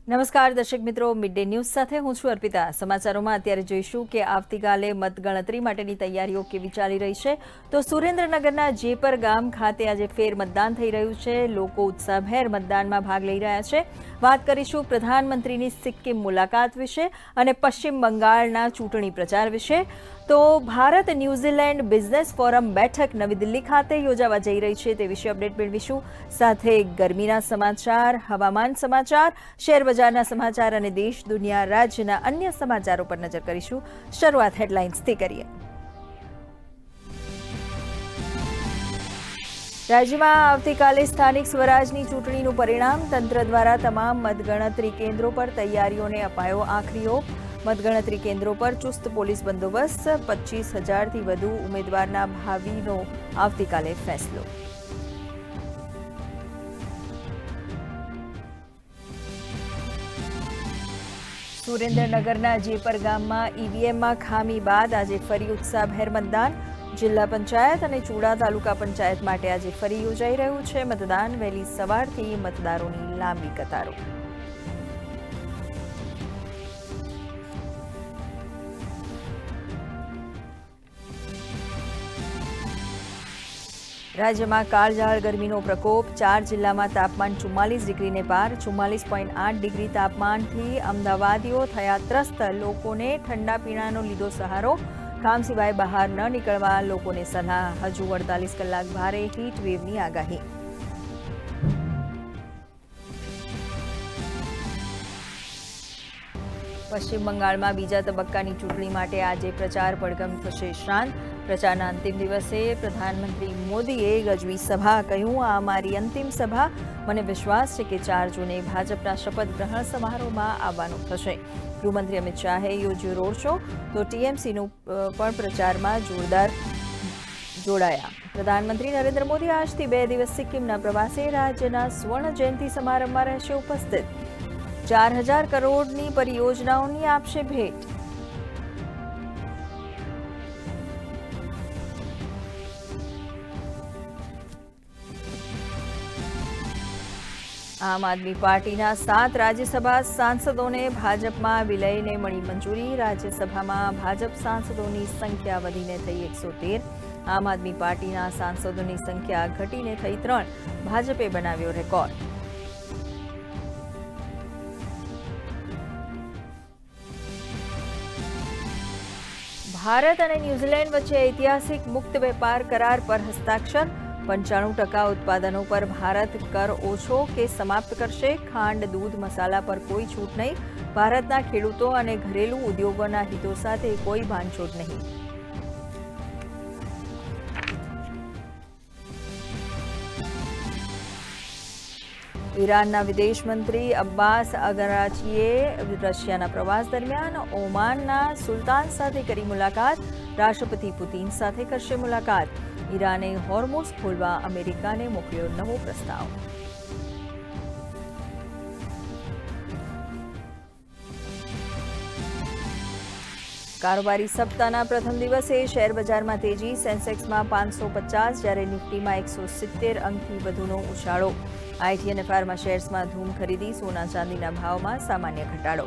નમસ્કાર દર્શક મિત્રો, મિડ ડે ન્યૂઝ સાથે હું છું અર્પિતા। સમાચારોમાં અત્યારે જોઈશું કે આવતીકાલે મતગણતરી માટેની તૈયારીઓ કેવી ચાલી રહી છે। તો સુરેન્દ્રનગરના જેપર ગામ ખાતે આજે ફેર મતદાન થઈ રહ્યું છે। લોકો ઉત્સાહભેર મતદાનમાં ભાગ લઈ રહ્યા છે। વાત કરીશું પ્રધાનમંત્રીની સિક્કિમ મુલાકાત વિશે અને પશ્ચિમ બંગાળના ચૂંટણી પ્રચાર વિશે। તો ભારત ન્યૂઝીલેન્ડ બિઝનેસ ફોરમ બેઠક નવી દિલ્હી ખાતે યોજાવા જઈ રહી છે તે વિશે અપડેટ મેળવીશું। સાથે ગરમીના સમાચાર, હવામાન સમાચાર, શેર બજારના સમાચાર અને દેશ દુનિયા રાજ્યના અન્ય સમાચારો પર નજર કરીશું। શરૂઆત હેડલાઇન્સથી કરીએ। રાજ્યમાં આવતીકાલે સ્થાનિક સ્વરાજની ચૂંટણીનું પરિણામ। તંત્ર દ્વારા તમામ મતગણતરી કેન્દ્રો પર તૈયારીઓને અપાયો આખરી ઓપ। મતગણતરી કેન્દ્રો પર ચુસ્ત પોલીસ બંદોબસ્ત। 25,000થી વધુ ઉમેદવારના ભાવિનો આવતીકાલે ફેસલો। સુરેન્દ્રનગરના જેપર ગામમાં ઈવીએમમાં ખામી બાદ આજે ફરી ઉત્સાહભેર મતદાન। જિલ્લા પંચાયત અને ચૂડા તાલુકા પંચાયત માટે આજે ફરી યોજાઈ રહ્યું છે મતદાન। વહેલી સવારથી મતદારોની લાંબી કતારો। રાજ્યમાં કાળઝાળ ગરમીનો પ્રકોપ। 4 જિલ્લામાં તાપમાન 44 ડિગ્રીને પાર। 44.8 ડિગ્રી તાપમાનથી અમદાવાદીઓ થયા ત્રસ્ત। લોકોને ઠંડા પીણાનો લીધો સહારો। કામ સિવાય બહાર ન નીકળવા લોકોને સલાહ। હજુ 48 કલાક ભારે હીટ વેવની આગાહી। પશ્ચિમ બંગાળમાં બીજા તબક્કાની ચૂંટણી માટે આજે પ્રચાર પડઘમ થશે શાંત। પ્રચારના અંતિમ દિવસે પ્રધાનમંત્રી મોદીએ ગજવી સભા। કહ્યું, આ અમારી અંતિમ સભા। મને વિશ્વાસ છે કે 4 જૂને ભાજપના શપથ ગ્રહણ સમારોહમાં આવવાનું થશે। ગૃહમંત્રી અમિત શાહે યોજ્યો રોડ શો, તો ટીએમસીનું પણ પ્રચારમાં જોરદાર જોડાયા। પ્રધાનમંત્રી નરેન્દ્ર મોદી આજથી 2 દિવસ સિક્કિમના પ્રવાસે। રાજ્યના સ્વર્ણ જયંતિ સમારંભમાં રહેશે ઉપસ્થિત। 4,000 કરોડની પરિયોજનાઓની આપશે ભેટ। આમ આદમી પાર્ટીના 7 રાજ્યસભા સાંસદોને ભાજપમાં વિલયને મળી મંજૂરી। રાજ્યસભામાં ભાજપ સાંસદોની સંખ્યા વધીને થઈ 113। આમ આદમી પાર્ટીના સાંસદોની સંખ્યા ઘટીને થઈ 3। ભાજપે બનાવ્યો રેકોર્ડ। ભારત અને ન્યૂઝીલેન્ડ વચ્ચે ઐતિહાસિક મુક્ત વેપાર કરાર પર હસ્તાક્ષર। 95% ઉત્પાદનો પર ભારત કર ઓછો કે સમાપ્ત કરશે। ખાંડ, દૂધ, મસાલા પર કોઈ છૂટ નહીં। ભારતના ખેડૂતો અને ઘરેલું ઉદ્યોગોના હિતો સાથે કોઈ બાંધછોડ નહીં। ઈરાનના વિદેશ મંત્રી અબ્બાસ અગરાચીએ રશિયાના પ્રવાસ દરમિયાન ઓમાનના સુલતાન સાથે કરી મુલાકાત। રાષ્ટ્રપતિ પુતિન સાથે કરશે મુલાકાત। ઈરાને હોર્મુઝ ખોલવા અમેરિકાને મોકલ્યો નવો પ્રસ્તાવ। કારોબારી સપ્તાહના પ્રથમ દિવસે શેર બજારમાં તેજી। સેન્સેક્સમાં 550 જ્યારે નિફ્ટીમાં 170 અંકથી વધુનો ઉછાળો। આઈટી અને ફાર્મા શેર્સમાં ધૂમ ખરીદી। સોના ચાંદીના ભાવમાં સામાન્ય ઘટાડો।